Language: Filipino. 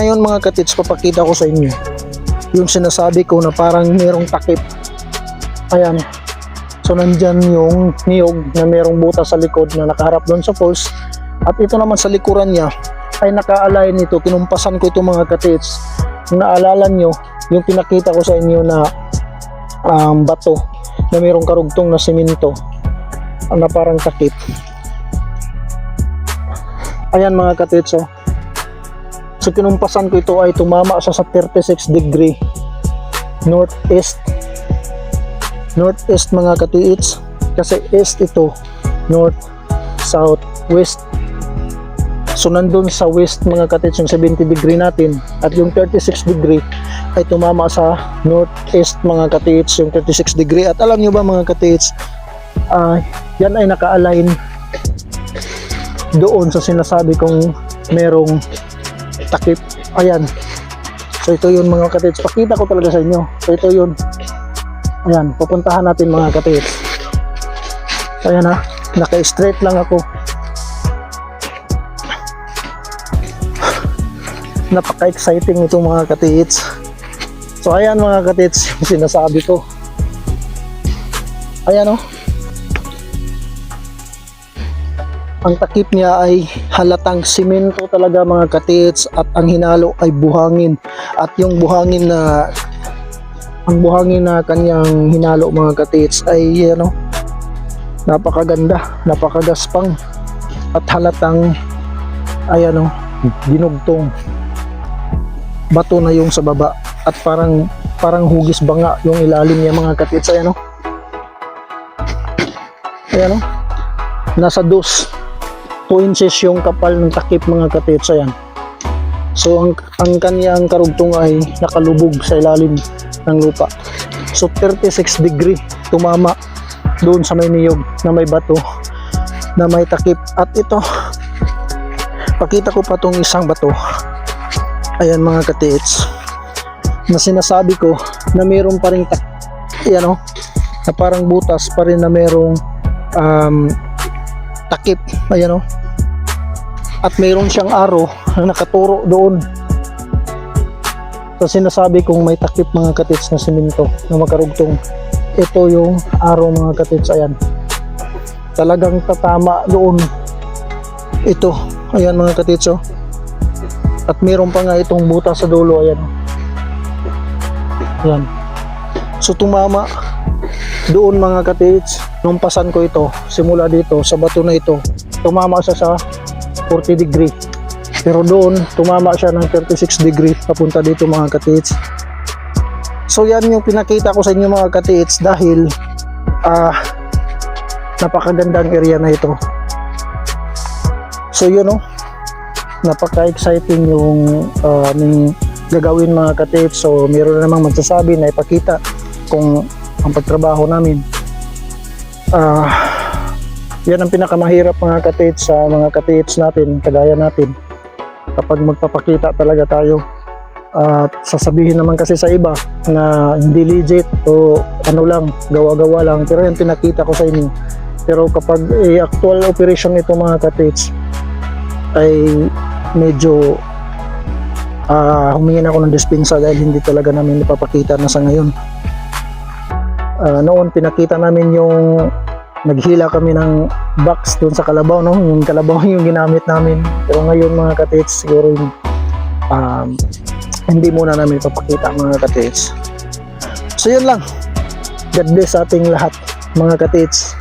Ngayon mga katits, papakita ko sa inyo yung sinasabi ko na parang merong takip. Ayan. So nandyan yung niyog na merong butas sa likod na nakaharap doon sa poles. At ito naman sa likuran niya ay naka-align nito. Kinumpasan ko ito mga katits. Kung naalala nyo, yung pinakita ko sa inyo na bato na merong karugtong na simento na parang takip. Ayan mga katits, oh. So kinumpasan ko ito ay tumama sa 36 degree northeast mga katits, kasi east ito, north, south, west. So nandun sa west mga katits yung 70 degree natin, at yung 36 degree ay tumama sa northeast mga katits, yung 36 degree. At alam nyo ba mga katits, yan ay naka-align doon sa sinasabi kong merong takip. Ayan. So ito yun mga katits. Pakita ko talaga sa inyo. So ito yun. Ayan. Pupuntahan natin mga katits. Ayan ha. Naka-straight lang ako. Napaka-exciting ito mga katits. So ayan mga katits. Sinasabi ko. Ayan o. Ang takip niya ay halatang simento talaga mga katits, at ang hinalo ay buhangin. At yung buhangin na kanyang hinalo mga katits ay napakaganda, napakagaspang, at halatang dinugtong bato na yung sa baba, at parang hugis banga yung ilalim niya mga katits. Ayan o, nasa 2 inches yung kapal ng takip mga katits. Ayan. So ang kanyang karugtong ay nakalubog sa ilalim ng lupa. So 36 degree tumama doon sa may niyog na may bato na may takip. At ito, pakita ko pa tong isang bato. Ayan mga katits, na sinasabi ko na mayroon pa ring na parang butas pa rin na mayroong takip. Ayan o. At mayroon siyang arrow na nakaturo doon. So sinasabi kong may takip mga katits na simento na makarugtong. Ito yung arrow mga katits. Ayan. Talagang tatama doon. Ito. Ayan mga katits o. At mayroon pa nga itong butas sa dulo. Ayan. Ayan. So tumama doon mga katits. Numpasan ko ito simula dito sa bato na ito. Tumama siya sa 40 degree, pero doon tumama siya ng 36 degree papunta dito mga katits. So yan yung pinakita ko sa inyo mga katits, dahil napakagandang area na ito. So yun o, napaka-exciting yung aming gagawin mga katits. So meron na namang magsasabi na ipakita kung ang pagtrabaho namin. Yan ang pinakamahirap mga katits sa mga katits natin, kagaya natin, kapag magpapakita talaga tayo. At sasabihin naman kasi sa iba na hindi legit o ano lang, gawa-gawa lang, pero yan pinakita ko sa inyo. Pero kapag actual operation ito mga katits, ay medyo humingin ako ng dispensa, dahil hindi talaga namin ipapakita na sa ngayon. Noon pinakita namin yung naghila kami ng box doon sa kalabaw, no? Yung kalabaw yung ginamit namin. Pero ngayon mga katits, siguro hindi muna namin ipapakita mga katits. So yun lang. God bless sa ating lahat mga katits.